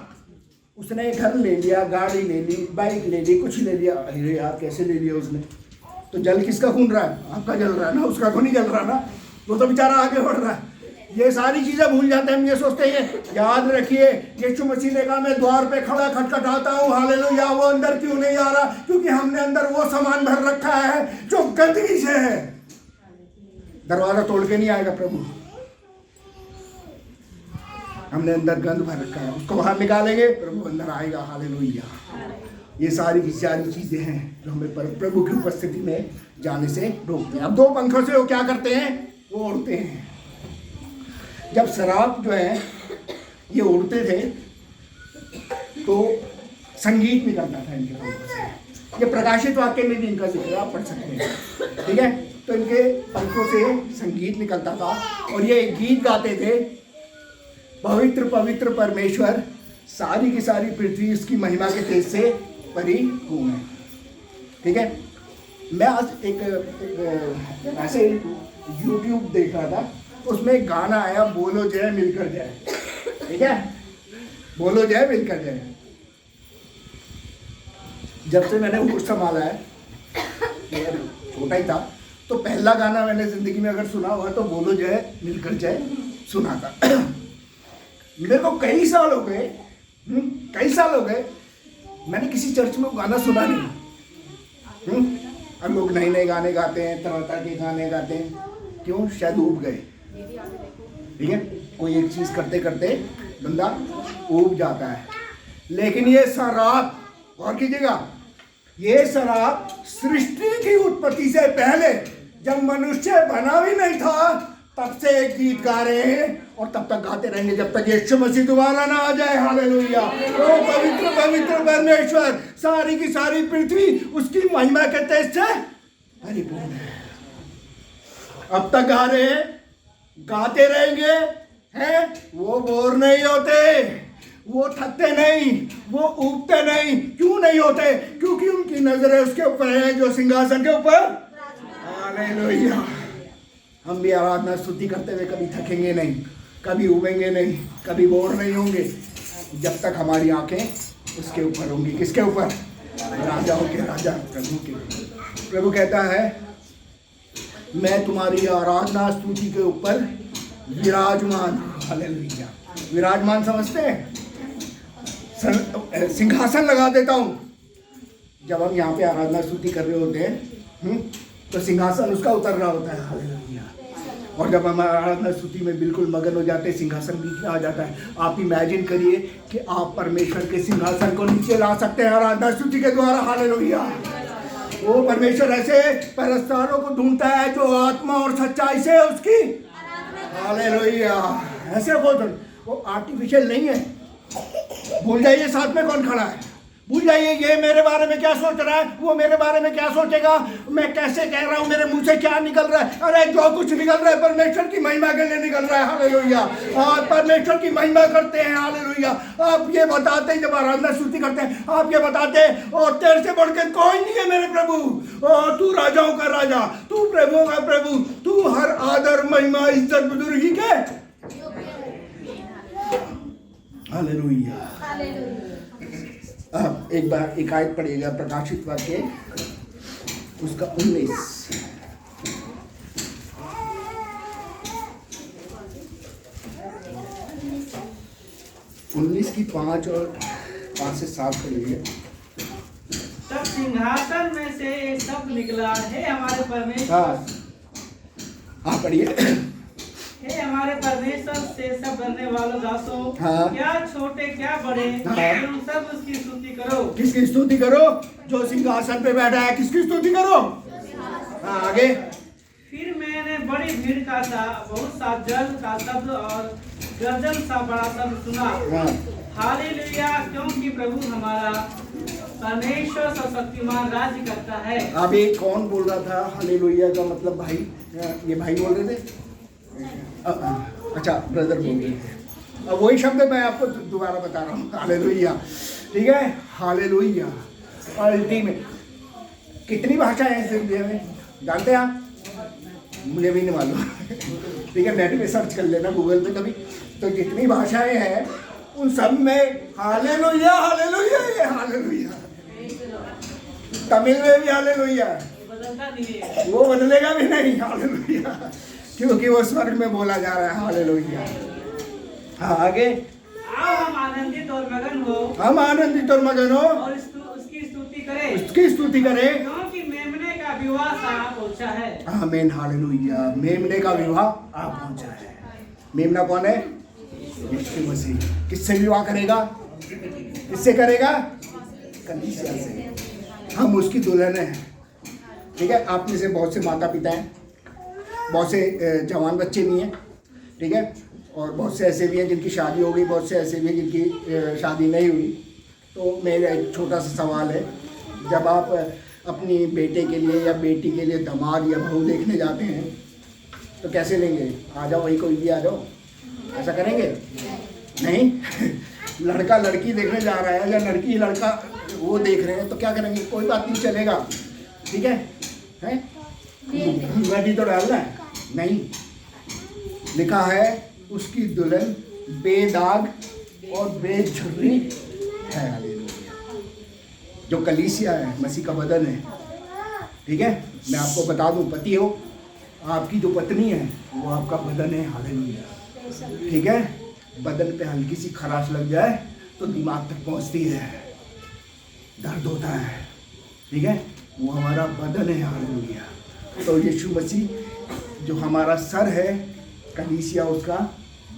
उसने घर ले लिया, गाड़ी ले ली, बाइक ले ली, कुछ ले लिया। अरे यार, कैसे ले लिया उसने? तो जल किसका खून रहा है? आपका जल रहा है ना, उसका तो नहीं जल रहा ना। वो तो बेचारा आगे बढ़ रहा है। ये सारी चीजें भूल जाते हैं। हम ये सोचते हैं, याद रखिए, यीशु मसीह ने कहा, मैं द्वार पे खड़ा खटखटाता हूँ। हालेलुया। वो अंदर क्यों नहीं आ रहा? क्योंकि हमने अंदर वो सामान भर रखा है जो गंदगी से है। दरवाजा तोड़ के नहीं आएगा प्रभु। हमने अंदर गंद भर रखा है, उसको बाहर निकालेंगे, प्रभु अंदर आएगा। हालेलुया। ये सारी की सारी चीजें हैं जो हमें प्रभु की उपस्थिति में जाने से रोकते हैं। अब 2 पंखों से वो क्या करते हैं? वो उड़ते हैं। जब शराब जो है ये उड़ते थे तो संगीत निकलता था इनके पंखों से। ये प्रकाशित वाक्य में भी इनका जिक्र आप पढ़ सकते हैं। ठीक है। तो इनके पंखों से संगीत निकलता था और ये गीत गाते थे, पवित्र पवित्र परमेश्वर, सारी की सारी पृथ्वी उसकी महिमा के तेज से परिपूर्ण है। ठीक है। मैं आज एक ऐसे YouTube देख रहा था, उसमें एक गाना आया, बोलो जय मिलकर जाए। ठीक है। बोलो जय मिलकर जाए। जब से मैंने होश संभाला है, छोटा ही था, तो पहला गाना मैंने ज़िंदगी में अगर सुना हुआ तो बोलो जय मिलकर जय सुना था। मेरे को कई साल हो गए, मैंने किसी चर्च में वो गाना सुना नहीं। अब लोग नए नए गाने गाते हैं, तरह तरह के गाने गाते हैं, क्यों? शायद ऊब गए, ठीक है। कोई एक चीज़ करते करते बंदा ऊब जाता है। लेकिन ये शराब, और कीजिएगा, ये शराब सृष्टि की उत्पत्ति से पहले जब मनुष्य बना भी नहीं था तब से एक गीत गा रहे हैं और तब तक गाते रहेंगे जब तक यीशु मसीह दोबारा ना आ जाए। हालेलुया। ओ पवित्र पवित्र परमेश्वर, सारी की सारी पृथ्वी उसकी महिमा के तेज से परिपूर्ण है। अब तक गा रहे हैं, गाते रहेंगे, हैं? वो बोर नहीं होते, वो थकते नहीं, वो ऊबते नहीं। क्यों नहीं होते? क्योंकि उनकी नजरें उसके ऊपर है जो सिंहासन के ऊपर। हालेलुया। हम भी आराधना स्तुति करते हुए कभी थकेंगे नहीं, कभी उबेंगे नहीं, कभी बोर नहीं होंगे, जब तक हमारी आंखें उसके ऊपर होंगी। किसके ऊपर? राजाओं के राजा, प्रभु के। प्रभु कहता है मैं तुम्हारी आराधना स्तुति के ऊपर विराजमान। हालेलुया। विराजमान समझते हैं? सिंहासन लगा देता हूँ। जब हम यहाँ पे आराधना स्तुति कर रहे होते हैं तो सिंहासन उसका उतर रहा होता है। हालेलुया। और जब हम आराधना स्तुति में बिल्कुल मगन हो जाते हैं, सिंहासन बीच में आ जाता है। आप इमेजिन करिए कि आप परमेश्वर के सिंहासन को नीचे ला सकते हैं आराधना स्तुति के द्वारा। हालेलुया। वो परमेश्वर ऐसे परस्तारों को ढूंढता है जो आत्मा और सच्चाई से उसकी। हालेलुया। ऐसे वो आर्टिफिशियल नहीं है। भूल जाइए साथ में कौन खड़ा है, भूल जाइए ये मेरे बारे में क्या सोच रहा है, वो मेरे बारे में क्या सोचेगा, मैं कैसे कह रहा हूँ, मेरे मुंह से क्या निकल रहा है। अरे जो कुछ निकल रहा है परमेश्वर की महिमा के लिए निकल रहा है। हालेलुया। आप परमेश्वर की महिमा करते हैं। हालेलुया। आप ये बताते हैं जब आराधना स्तुति करते हैं, आप ये बताते हैं और तेरे से बढ़ के कोई नहीं है मेरे प्रभु। और तू राजाओं का राजा, तू प्रभुओं का प्रभु, तू हर आदर महिमा इज्जत बुजुर्गी के। हालेलुया। अब एक बार एक आयत पढ़िएगा, प्रकाशित वाक्य उसका 19 की 5 और 5 से 7 पढ़िएगा। तब सिंहासन में से एक शब्द निकला, हे हमारे परमेश्वर। हाँ पढ़िए। हे हमारे परमेश्वर से सब बनने वालों दासों, क्या छोटे क्या बड़े, तुम सब उसकी स्तुति करो। किसकी स्तुति करो? जो सिंहासन पे बैठा है। किसकी स्तुति करो? हाँ आगे। फिर मैंने बड़ी भीड़ का सा बहुत सा जल का शब्द और गर्जन सा बड़ा शब्द सुना। हालेलुया, क्योंकि प्रभु हमारा परमेश्वर सर्वशक्तिमान राज्य करता है। अभी कौन बोल रहा था हालेलुया का मतलब? भाई, ये भाई बोल रहे थे। अच्छा, ब्रदर बोल रहे थे। अब वही शब्द मैं आपको दोबारा बता रहा हूँ। हालेलुया, ठीक है। Hallelujah ultimate. कितनी भाषाएं हैं इस दुनिया में जानते हैं आप? मुझे भी नहीं मालूम। ठीक है, नेट पे सर्च कर लेना, गूगल पे कभी। तो जितनी भाषाएं हैं उन सब में हालेलुया हालेलुया ये हालेलुया। तमिल में भी हालेलुया, वो बदलेगा भी नहीं। हालेलुया, क्योंकि वो स्वर्ग में बोला जा रहा है। हालेलुया। हाँ आगे। आओ हम आनंदित और मगन हो, हम आनंदित और मगन हो और उसकी स्तुति करें, उसकी स्तुति करें, क्योंकि मेमने का विवाह आ पहुंचा है। आमीन। हालेलुया। मेमने का विवाह आ पहुंचा है। मेमना कौन है? यीशु मसीह। किससे विवाह करेगा? किससे करेगा? कलीसिया से। हम उसकी दुल्हन हैं। ठीक है। आप में से बहुत से माता पिता हैं, बहुत से जवान बच्चे भी हैं, ठीक है, और बहुत से ऐसे भी हैं जिनकी शादी हो गई, बहुत से ऐसे भी हैं जिनकी शादी नहीं हुई। तो मेरा एक छोटा सा सवाल है, जब आप अपनी बेटे के लिए या बेटी के लिए दामाद या बहू देखने जाते हैं तो कैसे लेंगे? आ जाओ, वही कोई भी आ जाओ, ऐसा करेंगे? नहीं। लड़का लड़की देखने जा रहा है या लड़की लड़का वो देख रहे हैं तो क्या करेंगे? कोई बात नहीं, चलेगा, ठीक है, हैं? घूंघट तो डालना है नहीं। लिखा है उसकी दुल्हन बेदाग और बेझुर्री है। हालेलुया। जो कलीसिया है, मसीह का बदन है, ठीक है, मैं आपको बता दूं, पति हो, आपकी जो पत्नी है वो आपका बदन है। हालेलुया। ठीक है, बदन पे हल्की सी खराश लग जाए तो दिमाग तक पहुंचती है, दर्द होता है। ठीक है, वो हमारा बदन है। हालेलुया। तो यीशु मसीह जो हमारा सर है, कलीसिया उसका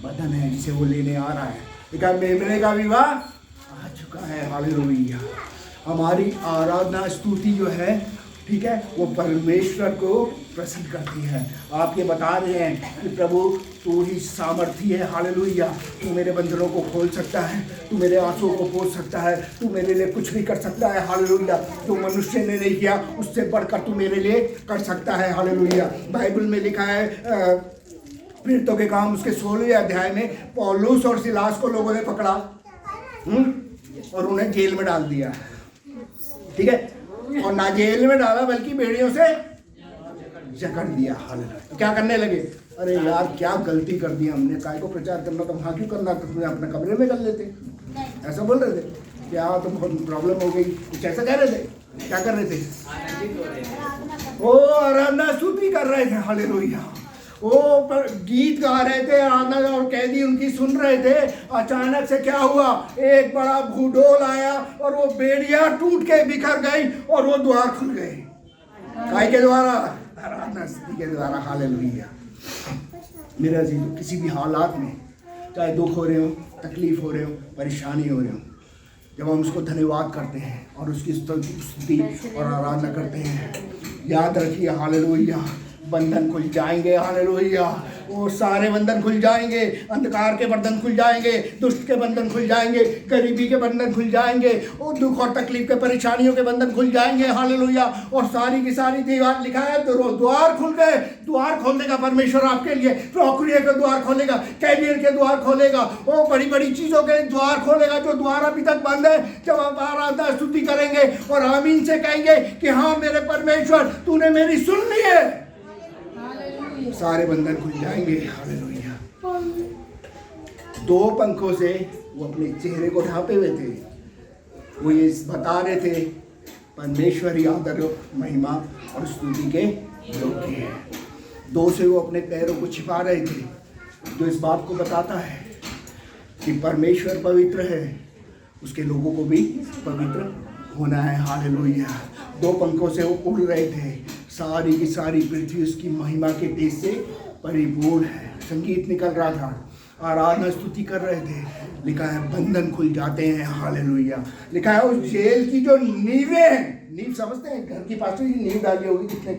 बदन है जिसे वो लेने आ रहा है। देखा, मेमने का विवाह आ चुका है। हालेलुया। हमारी आराधना स्तुति जो है, ठीक है, वो परमेश्वर को प्रसन्न करती है। आप ये बता रहे हैं कि प्रभु तू ही सामर्थी है। हालेलुया। तू मेरे बंधनों को खोल सकता है, तू मेरे आंसुओं को पोंछ सकता है, तू मेरे लिए कुछ भी कर सकता है। हालेलुया। जो मनुष्य ने नहीं किया उससे बढ़कर तू मेरे लिए कर सकता है। हालेलुया। बाइबल में लिखा है प्रेरितों के काम उसके 16वें अध्याय में पौलुस और सिलास को लोगों ने पकड़ा और उन्हें जेल में डाल दिया। ठीक है, और ना जेल में डाला बल्कि बेड़ियों से जकड़ दिया। हालेलुया। क्या करने लगे? अरे यार क्या गलती कर दी हमने, काय को प्रचार करना तो वहाँ क्यों करना, तो तुम्हें अपने कमरे में कर लेते। ऐसा बोल रहे थे क्या? तो बहुत प्रॉब्लम हो गई, कुछ ऐसा कह रहे थे। क्या कर रहे थे? ओ आराधना स्तुति कर रहे थे। हालेलुया। वो गीत गा रहे थे, आराधना और कैदी उनकी सुन रहे थे। अचानक से क्या हुआ? एक बड़ा भूडोल आया और वो बेड़ियां टूट के बिखर गई और वो द्वार खुल गए। काय के द्वारा? आराधना स्तुति के द्वारा। हालेलुया। मेरा जी, किसी भी हालात में, चाहे दुख हो रहे हो, तकलीफ हो रहे हो, परेशानी हो रहे हो, जब हम उसको धन्यवाद करते हैं और उसकी स्तुति और आराधना करते हैं, याद रखिए हालेलुया, बंधन खुल जाएंगे। हालेलुया। वो सारे बंधन खुल जाएंगे, अंधकार के बंधन खुल जाएंगे, दुष्ट के बंधन खुल जाएंगे, गरीबी के बंधन खुल जाएंगे, और दुख और तकलीफ के परेशानियों के बंधन खुल जाएंगे। हालेलुया। और सारी की सारी दीवार लिखा है तो द्वार खुल गए। द्वार खोलेगा परमेश्वर आपके लिए, नौकरियों के द्वार खोलेगा, कैरियर के द्वार खोलेगा, वो बड़ी बड़ी चीजों के द्वार खोलेगा जो द्वार अभी तक बंद है। जब आप आराधना स्तुति करेंगे और आमीन से कहेंगे कि हाँ मेरे परमेश्वर तूने मेरी सुन ली है, सारे बंधन खुल जाएंगे। हालेलुया। 2 पंखों से वो अपने चेहरे को ढांपे हुए थे। वो ये बता रहे थे परमेश्वर ही आदर, महिमा और स्तुति के योग्य है। 2 से वो अपने पैरों को छिपा रहे थे, जो इस बात को बताता है कि परमेश्वर पवित्र है, उसके लोगों को भी पवित्र होना है। हालेलुया। 2 पंखों से वो उड़ रहे थे। सारी की सारी पृथ्वी उसकी महिमा के तेज से परिपूर्ण है। संगीत निकल रहा था, आराधना स्तुति कर रहे थे। लिखा है बंधन खुल जाते हैं। हालेलुया। लिखा है उस जेल की जो नींवें हैं, नींव समझते हैं, घर की पास में नींव डाली होगी, कितने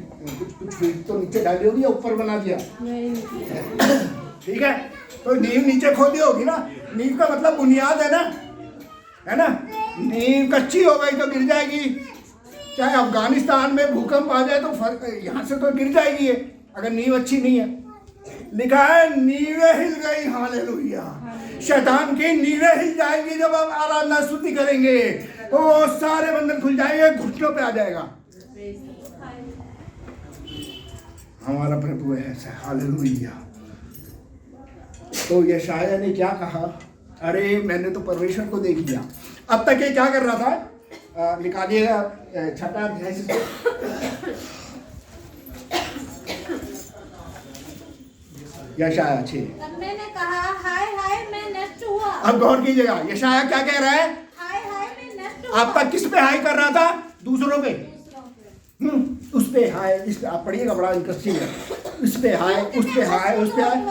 कुछ फीट तो नीचे डाली होगी या ऊपर बना दिया? ठीक है, तो नींव नीचे खोदी होगी ना। नींव का मतलब बुनियाद है ना। नींव कच्ची हो गई तो गिर जाएगी। चाहे अफगानिस्तान में भूकंप आ जाए तो यहाँ से तो गिर जाएगी अगर नींव अच्छी नहीं है। लिखा है नींवें हिल गई। हालेलुया। शैतान की नींवें हिल जाएंगी जब आप आराधना स्तुति करेंगे, तो सारे बंधन खुल जाएंगे, घुटनों पे आ जाएगा। हमारा प्रभु है ऐसा। हालेलुया। तो यशायाह ने क्या कहा? अरे मैंने तो परमेश्वर को देख लिया। अब तक ये क्या कर रहा था? निकालिएगा 6वां अध्याय से। यशायाह 6। तब मैंने कहा हाय हाय मैं नष्ट हुआ। अब गौर कीजिएगा, यशायाह क्या कह रहा है? हाय हाय मैं नष्ट हुआ। अब तक किस पे हाय कर रहा था? दूसरों पे। उस पे हाय, इस पे आप पढ़िएगा, बड़ा इंटरेस्टिंग है। उस पे हाय, उस पे हाय, उस पे हाय।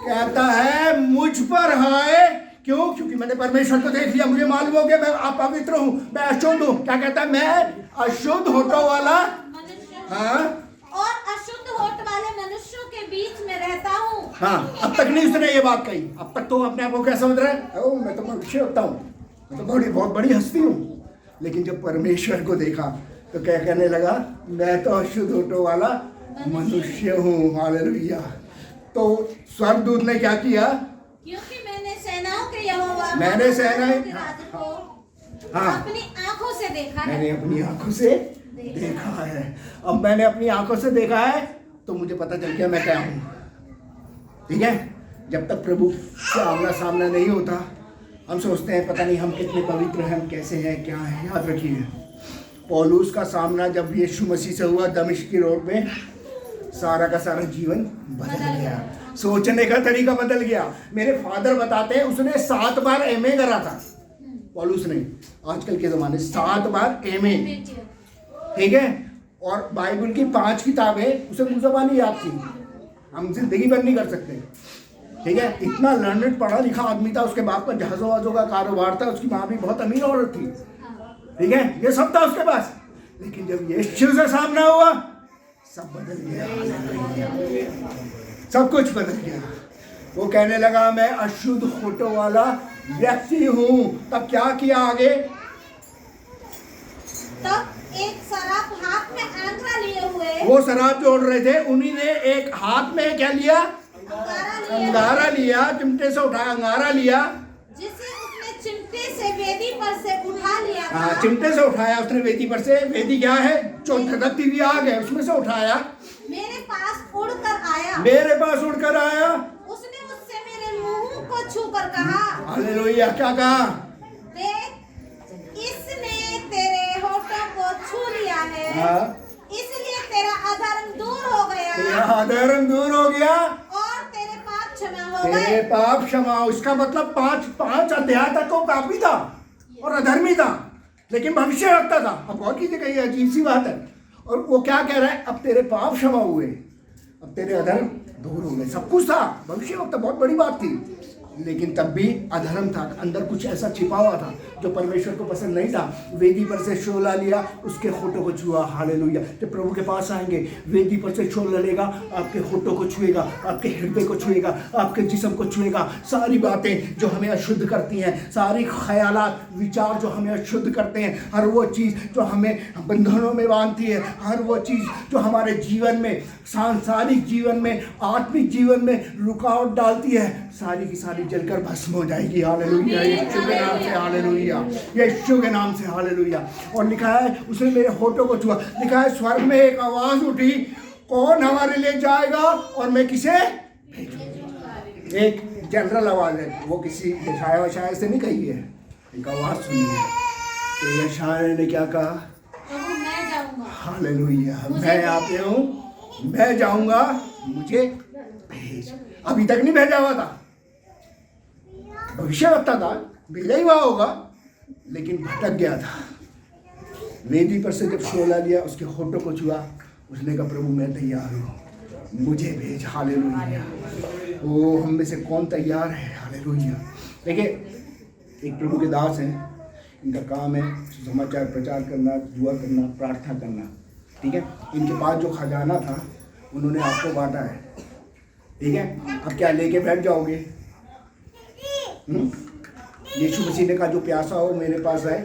कहता है मुझ पर हाय। क्यों? क्योंकि मैंने परमेश्वर को देख लिया, मुझे मालूम हो गया मैं अपवित्र हूँ, मैं अशुद्ध हूँ। क्या कहता है? मैं अशुद्ध होठों वाला हाँ और अशुद्ध होठ वाले मनुष्यों के बीच में रहता हूँ। हाँ, अब तक नहीं उसने ये बात कही। अब तक तो अपने आप को क्या समझ रहा है? ओ मैं तो मनुष्य होता हूँ, मैं तो बहुत बड़ी हस्ती हूँ। लेकिन जब परमेश्वर को देखा तो क्या कहने लगा? मैं तो अशुद्ध होठों वाला मनुष्य हूँ। हालेलुया। तो स्वर्गदूत ने क्या किया? क्योंकि मैंने सेनाओं के यहोवा, मैंने सेनाएं को हाँ अपनी आंखों से देखा है। मैंने अपनी आंखों से देखा है। अब मैंने अपनी आंखों से देखा है तो मुझे पता चल गया मैं क्या हूँ। ठीक है, जब तक प्रभु से आमना सामना नहीं होता हम सोचते हैं पता नहीं हम कितने पवित्र हैं, हम कैसे हैं, क्या हैं। याद रखिए पौलुस का सामना जब यीशु मसीह से हुआ दमिश्क की रोड में, सारा का सारा जीवन बदल गया, सोचने का तरीका बदल गया। मेरे फादर बताते हैं उसने 7 बार एमए करा था, पौलुस ने, आजकल के ज़माने 7 बार एमए, ठीक है। और बाइबल की 5 किताबें उसे मुँह ज़बानी याद थी, हम जिंदगी भर नहीं कर सकते, ठीक है। इतना लर्नेड पढ़ा लिखा आदमी था, उसके बाप का जहाज़ों वहाज़ों का कारोबार था, उसकी माँ भी बहुत अमीर औरत थी, ठीक है, ये सब था उसके पास। लेकिन जब यीशु से सामना हुआ सब बदल गया, सब कुछ बदल गया। वो कहने लगा मैं अशुद्ध होठों वाला व्यक्ति हूँ। तब क्या किया आगे? तब एक शराब हाथ में अंगरा लिए हुए, वो शराब जोड़ रहे थे, उन्हीं ने एक हाथ में क्या लिया? अंगारा लिया, चिमटे से उठाया अंगारा लिया, जिसे उसने चिमटे से वेदी पर से उठा लिया था। हाँ, चिमटे से उठाया उसने वेदी पर से। वेदी क्या है? जो धधकती हुई आग है, उसमें से उठाया, मेरे पास उड़कर आया, मेरे पास उड़कर आया। उसने मुझसे मेरे मुंह को छूकर कहा, हालेलुया। क्या कहा? देख इसने तेरे होठों को छू लिया है, हाँ। इसलिए तेरा अधर्म दूर हो गया, तेरा अधर्म दूर हो गया और तेरे पाप क्षमा हो तेरे गए। पाप क्षमा। इसका मतलब 5 अध्याय तक वो पापी था और अधर्मी था, लेकिन भविष्य रखता था। अब गौर कीजिएगा, ये अजीब सी बात है। और वो क्या कह रहा है? अब तेरे पाप क्षमा हुए, अब तेरे अधर्म दूर हो गए। सब कुछ था, भविष्य वक्त बहुत बड़ी बात थी, लेकिन तब भी अधर्म था, अंदर कुछ ऐसा छिपा हुआ था जो परमेश्वर को पसंद नहीं था। वेदी पर से शोला लिया, उसके होठों को छुआ। हालेलुया। जब प्रभु के पास आएंगे, वेदी पर से शोला लेगा, आपके होठों को छुएगा, आपके हृदय को छुएगा, आपके जिस्म को छुएगा। सारी बातें जो हमें अशुद्ध करती हैं, सारी ख्यालात विचार जो हमें अशुद्ध करते हैं, हर वो चीज़ जो हमें बंधनों में बांधती है, हर वो चीज़ जो हमारे जीवन में, सांसारिक जीवन में, आत्मिक जीवन में रुकावट डालती है, सारी की सारी जलकर भस्म हो जाएगी। हालेलुया। यीशु के नाम से हालेलुया, यीशु के नाम से हालेलुया। और लिखा है उसने मेरे होठों को छुआ। लिखा है स्वर्ग में एक आवाज उठी, कौन हमारे लिए जाएगा और मैं किसे भेजूंगा। एक जनरल आवाज है, वो किसी यशायाह वशायाह से नहीं कही है, एक आवाज सुनी है। तो यशायाह ने क्या कहा? प्रभु मैं जाऊंगा, हालेलुया, मैं यहाँ पे हूँ, मैं जाऊंगा, मुझे भेज। अभी तक नहीं भेजा हुआ था, भविष्य रखता था, भेजा ही हुआ होगा, लेकिन भटक गया था। वेदी पर से जब शोला लिया, उसके होठों को छुआ, उसने कहा प्रभु मैं तैयार हूँ, मुझे भेज। हालेलुया। वो हम में से कौन तैयार है? हालेलुया। देखिए, एक प्रभु के दास हैं, इनका काम है समाचार प्रचार करना, दुआ करना, प्रार्थना करना, ठीक है। इनके पास जो खजाना था उन्होंने आपको बांटा है, ठीक है। अब क्या लेके बैठ जाओगे? यीशु मसीह ने कहा जो प्यासा हो मेरे पास आए,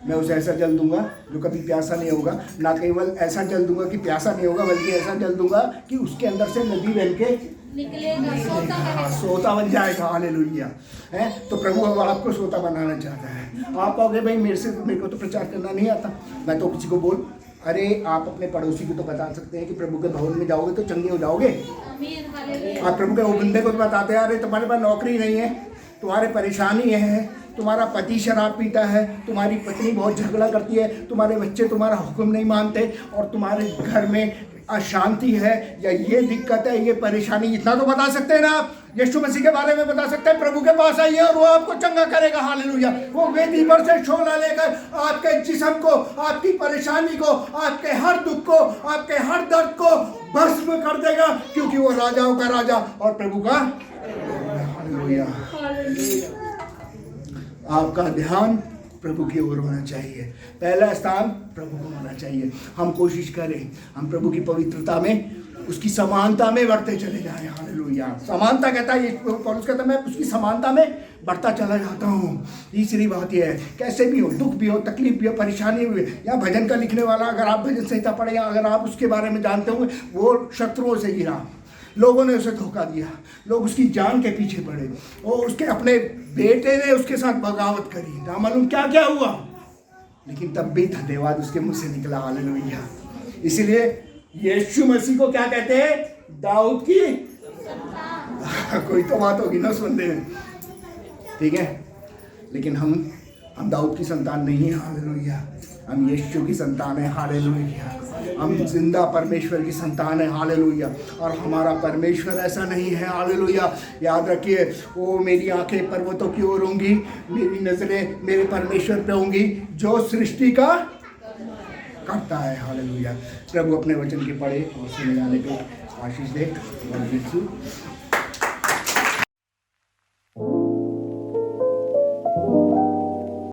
मैं उसे ऐसा जल दूंगा जो कभी प्यासा नहीं होगा। ना केवल ऐसा जल दूंगा कि प्यासा नहीं होगा, बल्कि ऐसा जल दूंगा कि उसके अंदर से नदी बन के निकलेगा, सोता बन जाएगा। हालेलुया। है तो प्रभु अब आपको सोता बनाना चाहता है। आप कहोगे भाई मेरे को तो प्रचार करना नहीं आता, मैं तो किसी को बोल, अरे आप अपने पड़ोसी को तो बता सकते हैं कि प्रभु के भवन में जाओगे तो चंगे हो जाओगे। आप प्रभु के वो बंदे को तो बताते हैं, अरे तुम्हारे पास नौकरी नहीं है, तुम्हारे परेशानी है, तुम्हारा पति शराब पीता है, तुम्हारी पत्नी बहुत झगड़ा करती है, तुम्हारे बच्चे तुम्हारा हुक्म नहीं मानते, और तुम्हारे घर में अशांति है, या ये दिक्कत है, ये परेशानी, इतना तो बता सकते हैं ना आप। यीशु मसीह के बारे में बता सकते हैं, प्रभु के पास आइए और वो आपको चंगा करेगा। हालेलुया। वो वेदी पर से शोला लेकर आपके जिस्म को, आपकी परेशानी को, आपके हर दुख को, आपके हर दर्द को भस्म कर देगा, क्योंकि वो राजाओं का राजा और प्रभु का। हालेलुया। आपका ध्यान प्रभु की ओर होना चाहिए, पहला स्थान प्रभु को होना चाहिए। हम कोशिश करें, हम प्रभु की पवित्रता में, उसकी समानता में बढ़ते चले जाएं। हालेलुया। समानता कहता है, पौलुस कहता है मैं उसकी समानता में बढ़ता चला जाता हूँ। तीसरी बात यह है, कैसे भी हो, दुख भी हो, तकलीफ भी हो, परेशानी भी हो, या भजन का लिखने वाला, अगर आप भजन संहिता पढ़े, या अगर आप उसके बारे में जानते होंगे, वो शत्रुओं से गिरा, लोगों ने उसे धोखा दिया, लोग उसकी जान के पीछे पड़े, और उसके अपने बेटे ने उसके साथ बगावत करी, ना मालूम क्या क्या हुआ, लेकिन तब भी धन्यवाद उसके मुंह से निकला। हालेलुया। इसलिए यीशु मसीह को क्या कहते हैं? दाऊद की कोई तो बात होगी ना सुनने में, ठीक है। लेकिन हम दाऊद की संतान नहीं है। हालेलुया। हम यीशु की संतान है, हालेलुया। हम जिंदा परमेश्वर की संतान है, हालेलुया। और हमारा परमेश्वर ऐसा नहीं है, हालेलुया। याद रखिए, ओ मेरी आंखें पर्वतों की ओर होंगी, मेरी नजरें मेरे परमेश्वर पे होंगी जो सृष्टि का करता है, हालेलुया। प्रभु अपने वचन के पढ़े और सुने जाने पे आशीष दे।